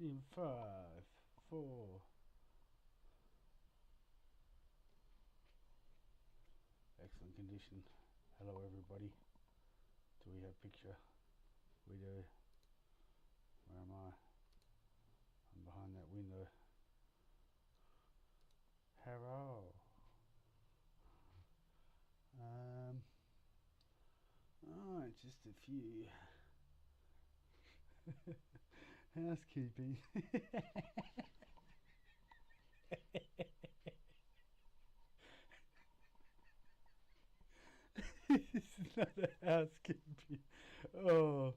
In five, four. Excellent condition. Hello, everybody. Do we have picture? We do. Where am I? I'm behind that window. Hello. Alright, just a few housekeeping. This is not a housekeeping. Oh,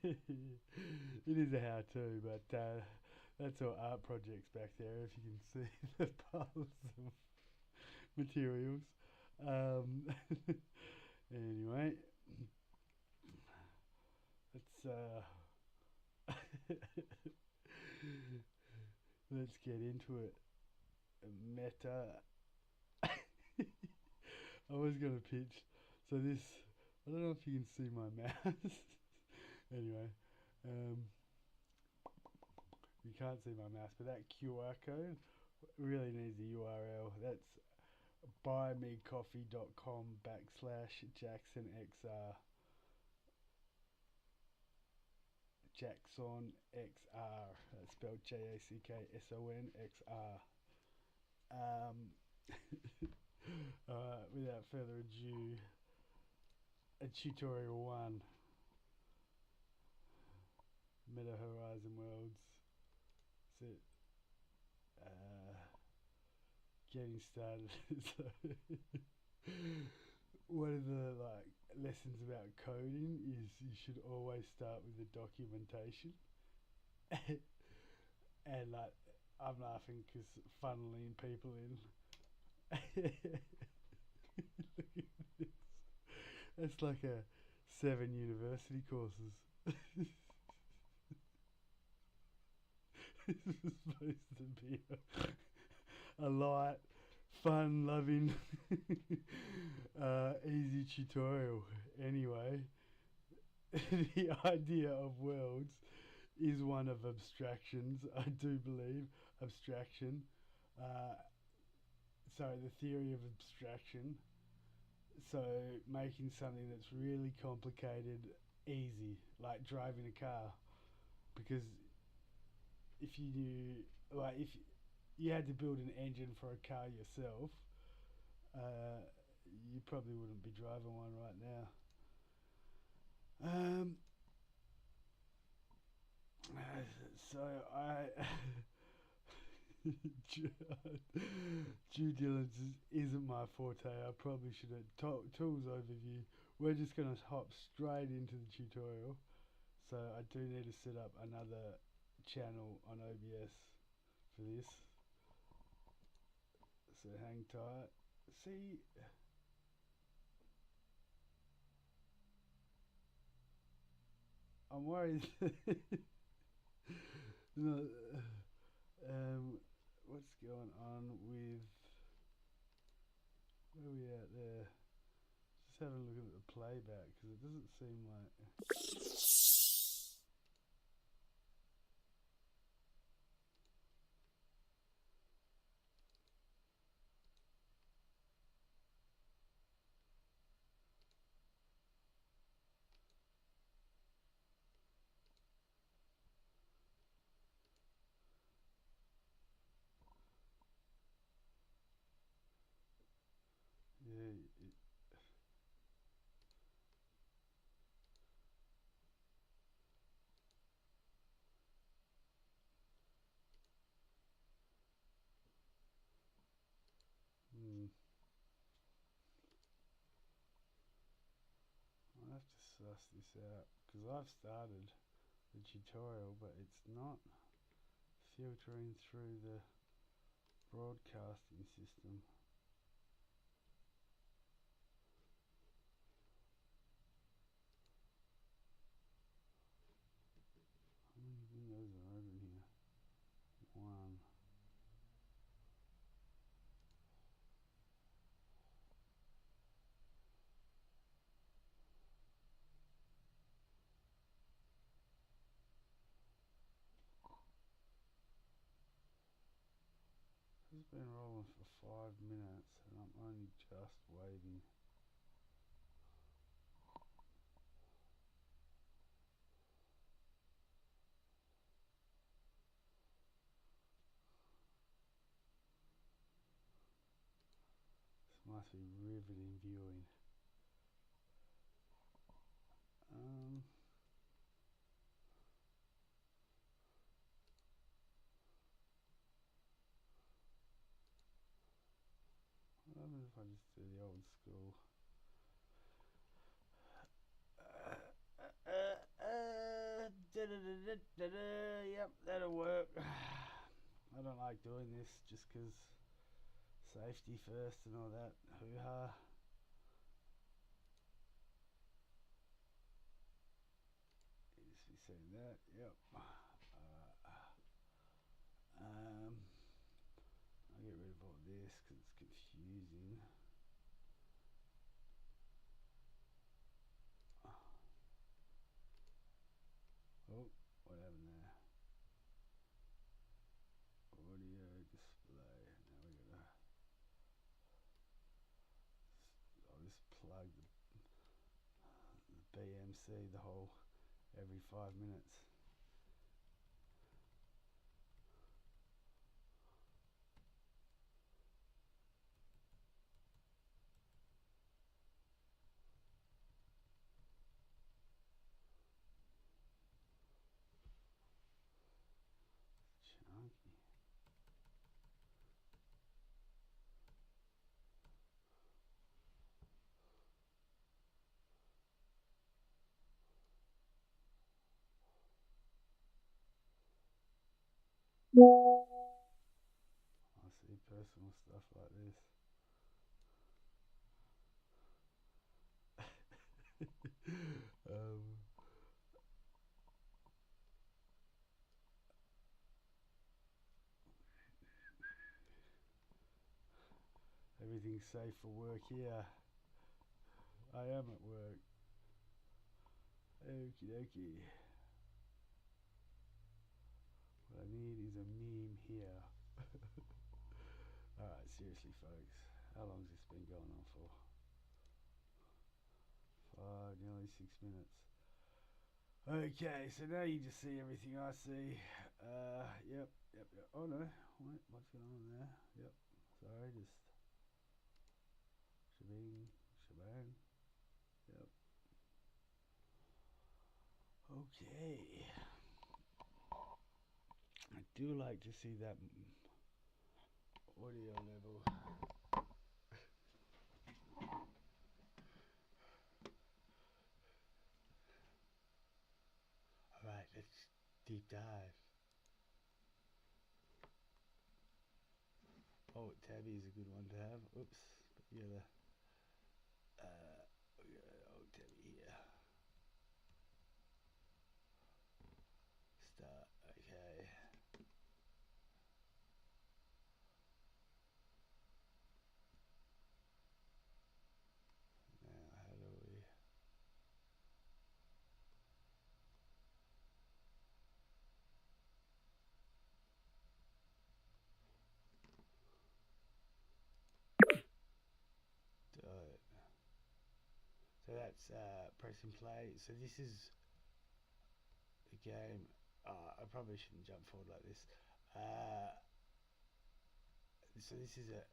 it is a how-to, but that's all art projects back there. If you can see the piles of materials. Anyway, let's let's get into it. Meta. I was gonna pitch. So this, I don't know if you can see my mouse. Anyway, you can't see my mouse, but that QR code really needs a URL. That's buymecoffee.com/JacksonXR. Jackson XR. That's spelled JACKSONXR. Without further ado, a tutorial 1. Meta Horizon Worlds. That's it. Getting started. So one of the lessons about coding is you should always start with the documentation. And I'm laughing because funneling people in. Look at this. It's like 7 university courses. This is supposed to be a light, fun-loving, easy tutorial. Anyway, the idea of worlds is one of abstractions. I do believe abstraction. So the theory of abstraction. So making something that's really complicated easy, like driving a car. Because if you knew, if you had to build an engine for a car yourself, you probably wouldn't be driving one right now. So due diligence isn't my forte. I probably should have tools overview. We're just going to hop straight into the tutorial. So I do need to set up another channel on OBS for this. So hang tight. See, I'm worried. No, what's going on with, where are we at there? Just have a look at the playback because it doesn't seem like. Yeah, I'll have to suss this out because I've started the tutorial, but it's not filtering through the broadcasting system. How many windows are open here? One. been rolling for 5 minutes and I'm only just waiting. This must be riveting viewing. What happens if I just do the old school? Yep, that'll work. I don't like doing this just because safety first and all that hoo-ha. You just be saying that, yep. I'll get rid of all this because it's confusing. Oh, what happened there? Audio display. Now we gotta. I'll just plug the BMC the whole every 5 minutes. Chunky. I see personal stuff like this. Everything's safe for work here. I am at work. Okie dokie. What I need is a meme here. Alright, seriously folks, how long has this been going on for? Nearly 6 minutes. Okay, so now you just see everything I see. Yep. Oh no, wait, what's going on there? Yep, sorry, just shebang. Yep. Okay. I do like to see that audio level. Alright, let's deep dive. Oh, Tabby is a good one to have. Oops, but you gotta oh Tabby here. Start, okay. Now how do we do it? So that's press and play. So this is the game. I probably shouldn't jump forward like this. So this is a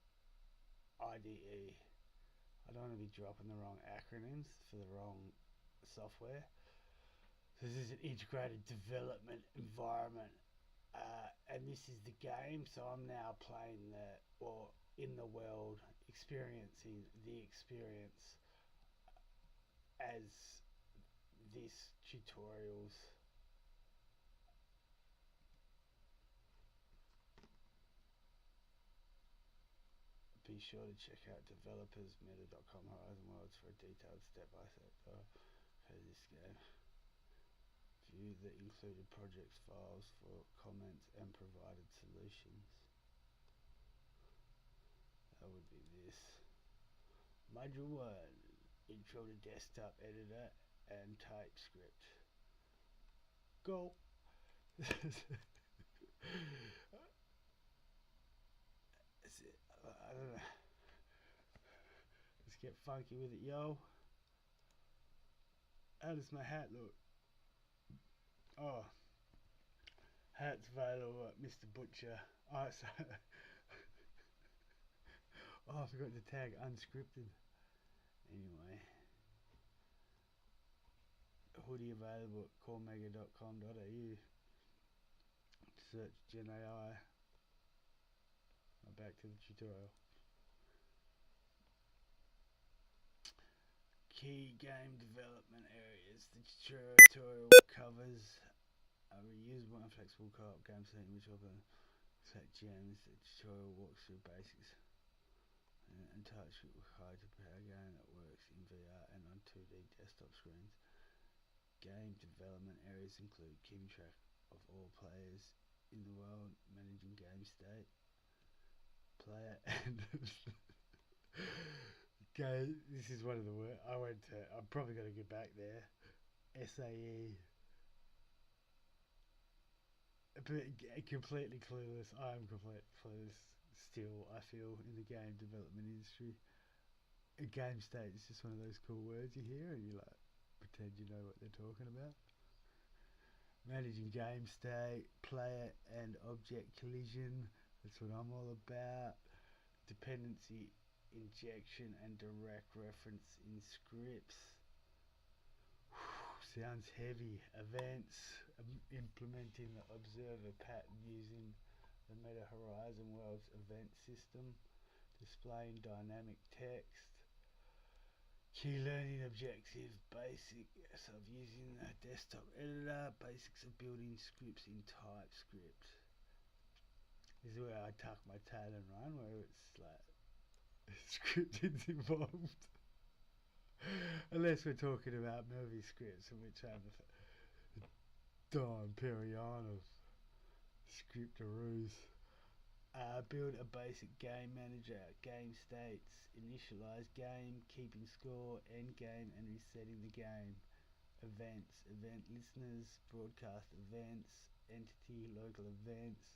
IDE. I don't want to be dropping the wrong acronyms for the wrong software. So this is an integrated development environment, and this is the game. So I'm now playing in the world, experiencing the experience as this tutorials. Be sure to check out developersmeta.com Horizon Worlds for a detailed step-by-step guide for this game. View the included projects files for comments and provided solutions. That would be this. Module 1, Intro to Desktop Editor and TypeScript. Go! I don't know. Let's get funky with it, yo. How does my hat look? Oh, hat's available at Mr. Butcher. Oh, so oh, I forgot to tag unscripted. Anyway, hoodie available at coremega.com.au. Search Gen AI. Now back to the tutorial. Key game development areas. The tutorial covers a reusable and flexible co-op game setting which offer set gems. The tutorial walks through basics and TypeScript required to prepare a game that works in VR and on 2D desktop screens. Game development areas include keeping track of all players in the world, managing game state, player and game. This is one of the words I went to. I'm probably going to get back there. SAE. Completely clueless. I am completely clueless still, I feel, in the game development industry. A game state is just one of those cool words you hear and you like pretend you know what they're talking about. Managing game state, player and object collision, that's what I'm all about. Dependency injection and direct reference in scripts. Sounds heavy. Events, implementing the observer pattern using the Meta Horizon Worlds event system, displaying dynamic text. Key learning objective, basics of using a desktop editor, basics of building scripts in TypeScript. This is where I tuck my tail and run, where it's like scripting's involved. Unless we're talking about movie scripts in which I have Don Perignon of scriptaroos. Build a basic game manager, game states, initialize game, keeping score, end game and resetting the game. Events, event listeners, broadcast events, entity, local events,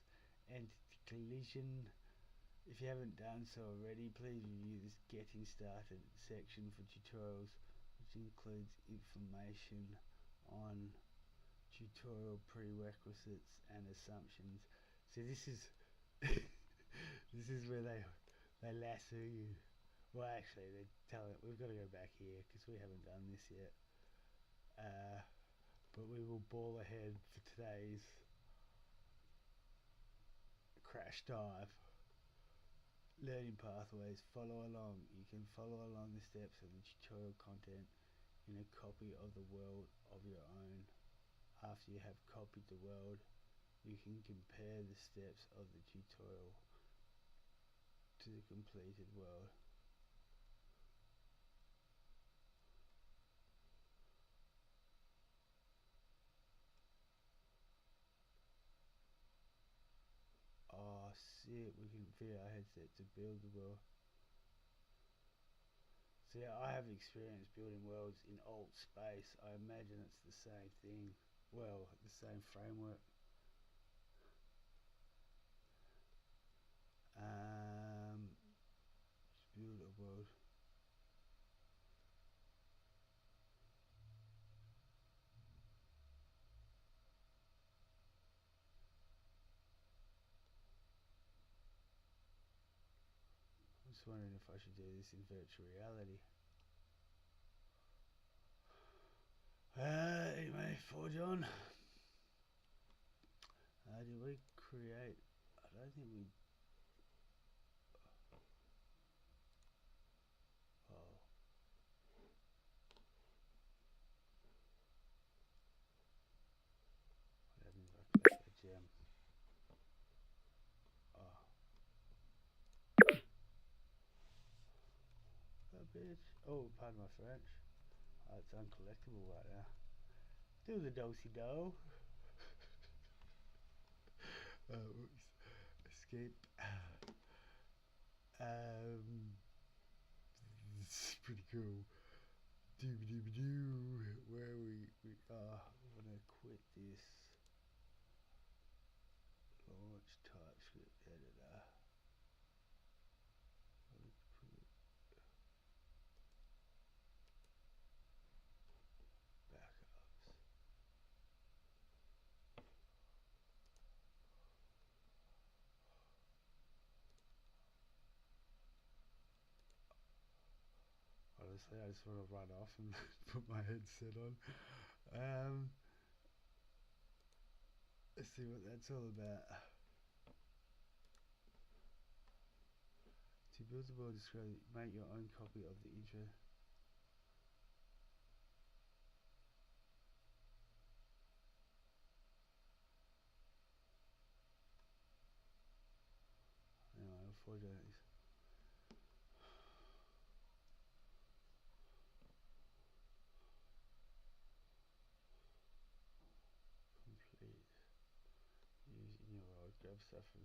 entity collision. If you haven't done so already, please review this getting started section for tutorials, which includes information on tutorial prerequisites and assumptions. So this is this is where they lasso you. Well, actually, they tell it we've got to go back here because we haven't done this yet. But we will ball ahead for today's crash dive. Learning pathways. Follow along. You can follow along the steps of the tutorial content in a copy of the world of your own. After you have copied the world, you can compare the steps of the tutorial to the completed world. Oh shit, we can VR headset to build the world. So yeah, I have experience building worlds in alt space. I imagine it's the same thing. Well, the same framework. Just build a world. I'm just wondering if I should do this in virtual reality. Anyway, Forge on. Did we create? I don't think we. Oh. What happens if I click a gem? Oh. That bitch. Oh, pardon my French. Oh, it's uncollectible right now. Do the do-si-do. Oops. Escape. This is pretty cool. Doo-doo-doo. Where we are. I'm gonna quit this. Launch TypeScript editor. honestly, I just want to run off and put my headset on. Let's see what that's all about. To build the world describe, make your own copy of the intro. Anyway, I'll forge these. Complete. Use in your role. Grab stuff from.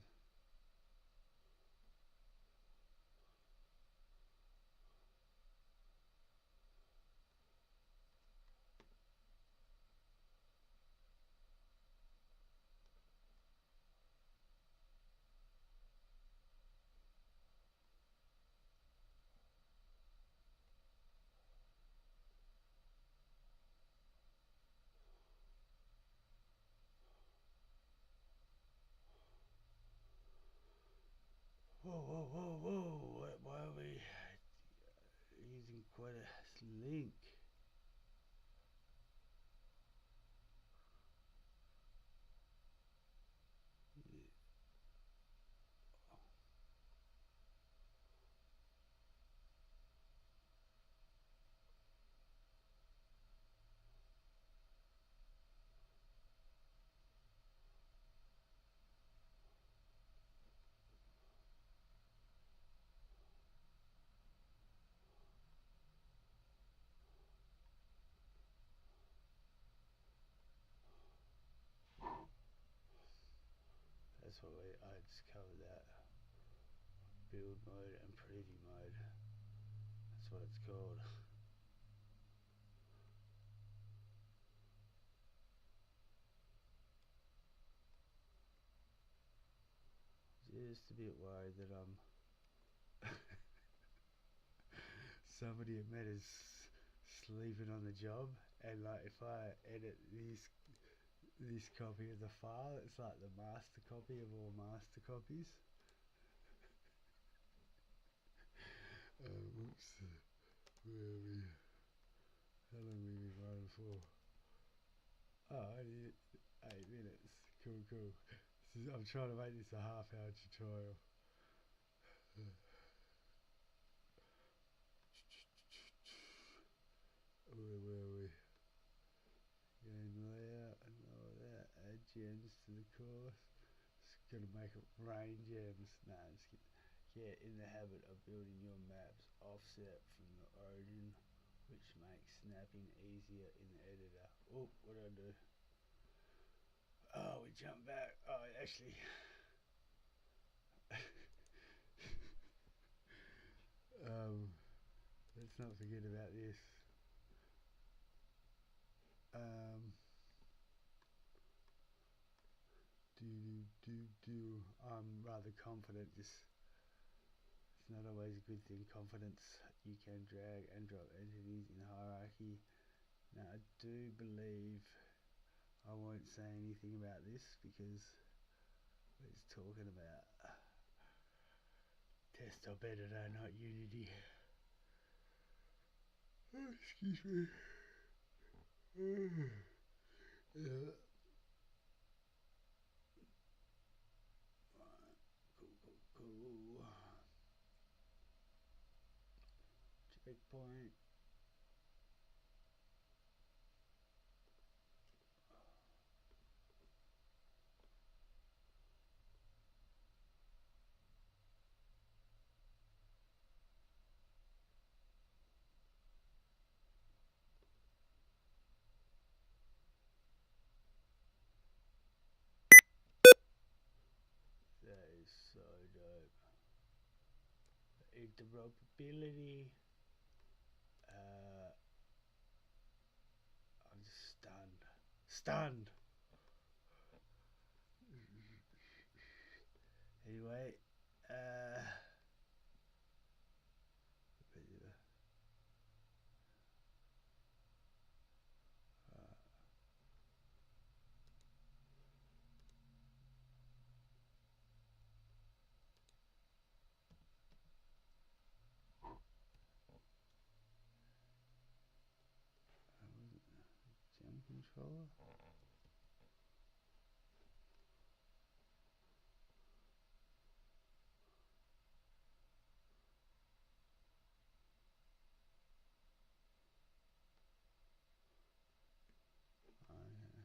Whoa. Why are we using quite a link? That's what I just covered that. Build mode and preview mode. That's what it's called. Just a bit worried that somebody at Meta's sleeping on the job, and like if I edit this copy of the file, it's like the master copy of all master copies. Whoops. Where are we? How long have we been running for? Oh, only 8 minutes. Cool. I'm trying to make this a half-hour tutorial. Where were we? Game layout and all that. Add gems to the course. Just gonna make it rain gems. Nah, just get in the habit of building your maps offset from the origin, which makes snapping easier in the editor. Oh, what did I do? Oh, we jumped back. Oh, actually. Let's not forget about this. I'm rather confident it's not always a good thing. Confidence, you can drag and drop entities in hierarchy. Now I do believe I won't say anything about this because it's talking about desktop editor, not Unity. Oh, excuse me. Yeah. Cool. Checkpoint. That is so dope. Interoperability. I'm just stunned. Anyway, controller. Oh, yeah.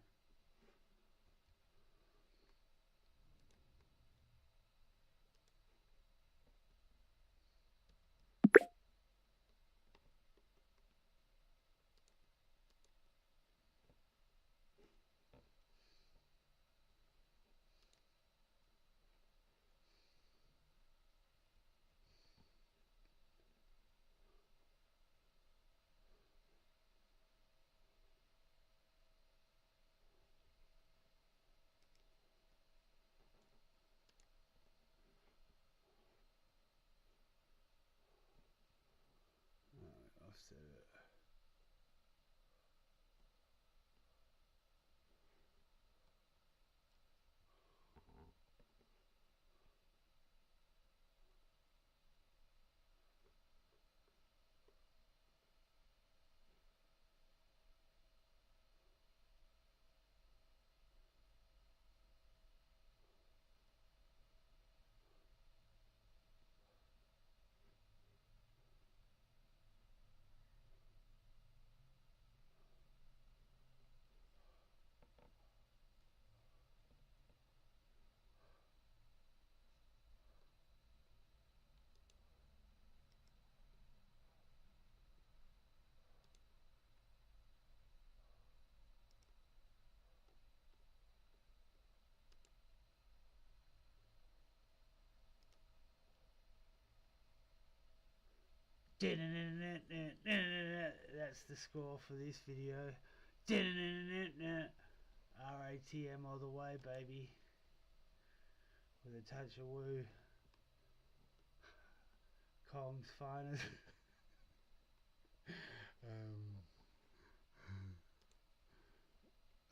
Alright, offset it. That's the score for this video. RATM all the way, baby. With a touch of Woo. Kong's finest.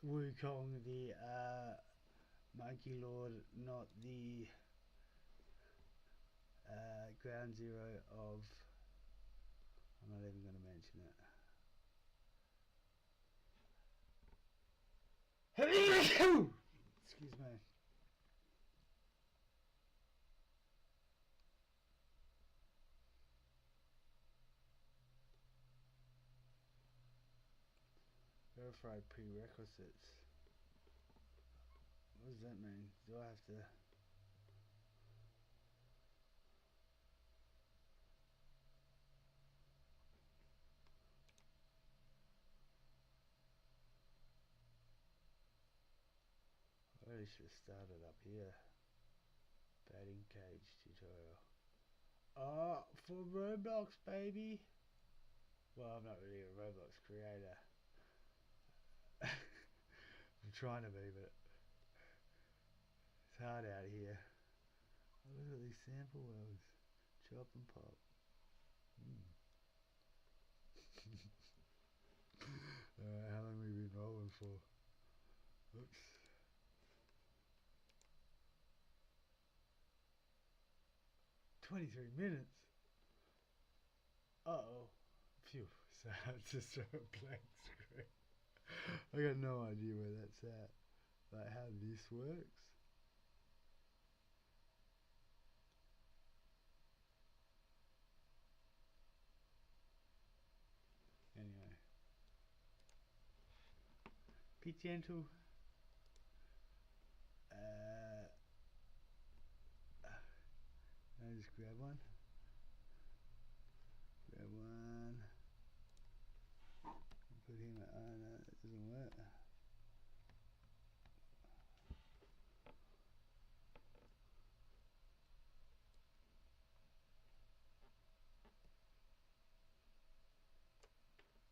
Wukong, the Monkey Lord, not the ground zero of. I'm not even going to mention it. Excuse me. Verified prerequisites. What does that mean? Do I have to? I really should have started up here. Batting cage tutorial. Oh, for Roblox, baby. Well, I'm not really a Roblox creator. I'm trying to be, but it's hard out here. Oh, look at these sample worlds. Chop and pop. Alright, how long have we been rolling for? Oops. 23 minutes? Uh-oh. Phew. So it's just a blank screen. I got no idea where that's at. Like how this works. Anyway. Be gentle. I just grab one. Grab one. Put him at, oh no, that doesn't work.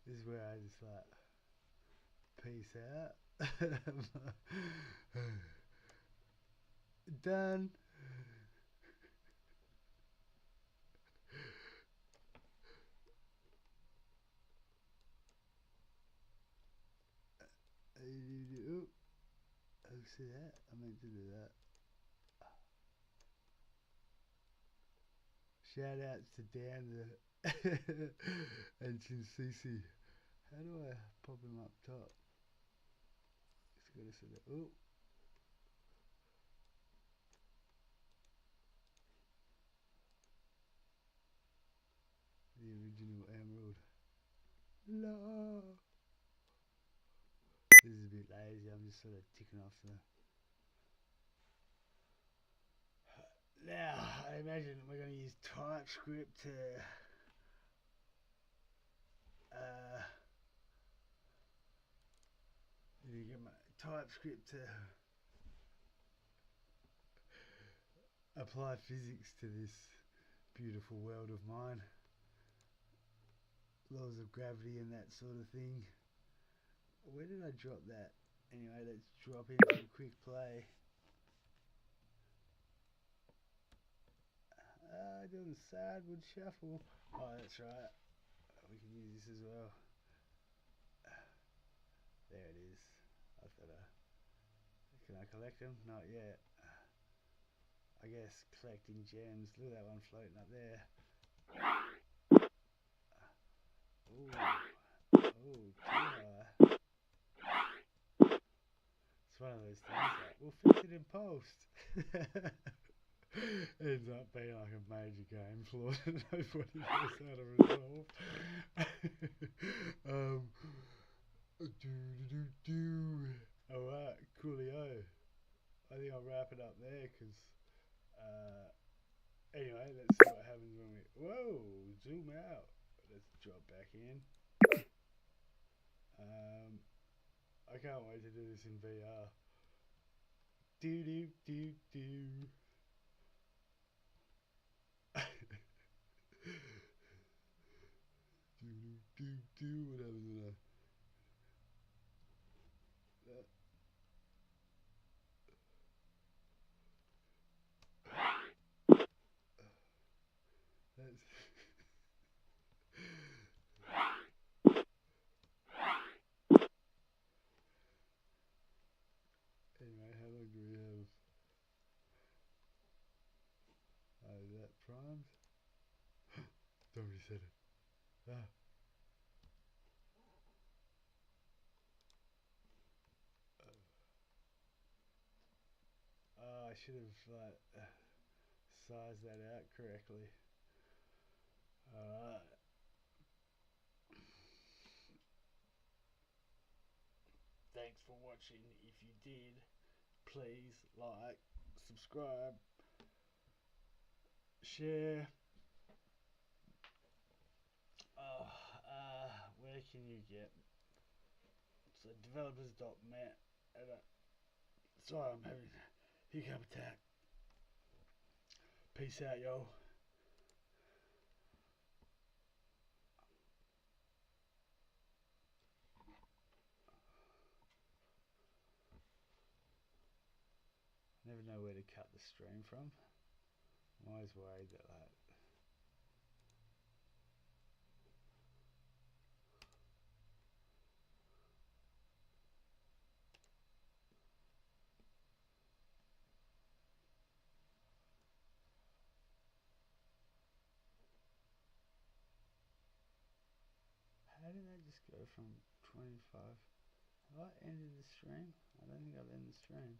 This is where I just like peace out. Done. Oh, see that? I meant to do that. Shout outs to Dan and Chinsisi. How do I pop him up top? listen to. Oh, the original Emerald. La. This is a bit lazy. I'm just sort of ticking off the. Now, I imagine we're going to use TypeScript to uh, get my TypeScript to apply physics to this beautiful world of mine. Laws of gravity and that sort of thing. Where did I drop that? Anyway, let's drop into a quick play. Doing the sideward shuffle. Oh, that's right. We can use this as well. There it is. I thought can I collect them? Not yet. I guess collecting gems. Look at that one floating up there. Ooh. Oh, too high. It's one of those things that we'll fix it in post. Ends up being like a major game flaw that nobody knows how to resolve. Alright, coolio. I think I'll wrap it up there because anyway, let's see what happens when we. Whoa, zoom out. Let's drop back in. I can't wait to do this in VR. Do do do do. Do do do. What happens when I? That's. Anyway, how long do we have? Is that primed? Don't reset it. Ah. I should have sized that out correctly. Alright. Thanks for watching. If you did, please like, subscribe, share. Where can you get? So developers.net. Sorry, I'm having a hiccup attack. Peace out, yo. Never know where to cut the stream from. I'm always worried that how did that just go from 25? Have I ended the stream? I don't think I've ended the stream.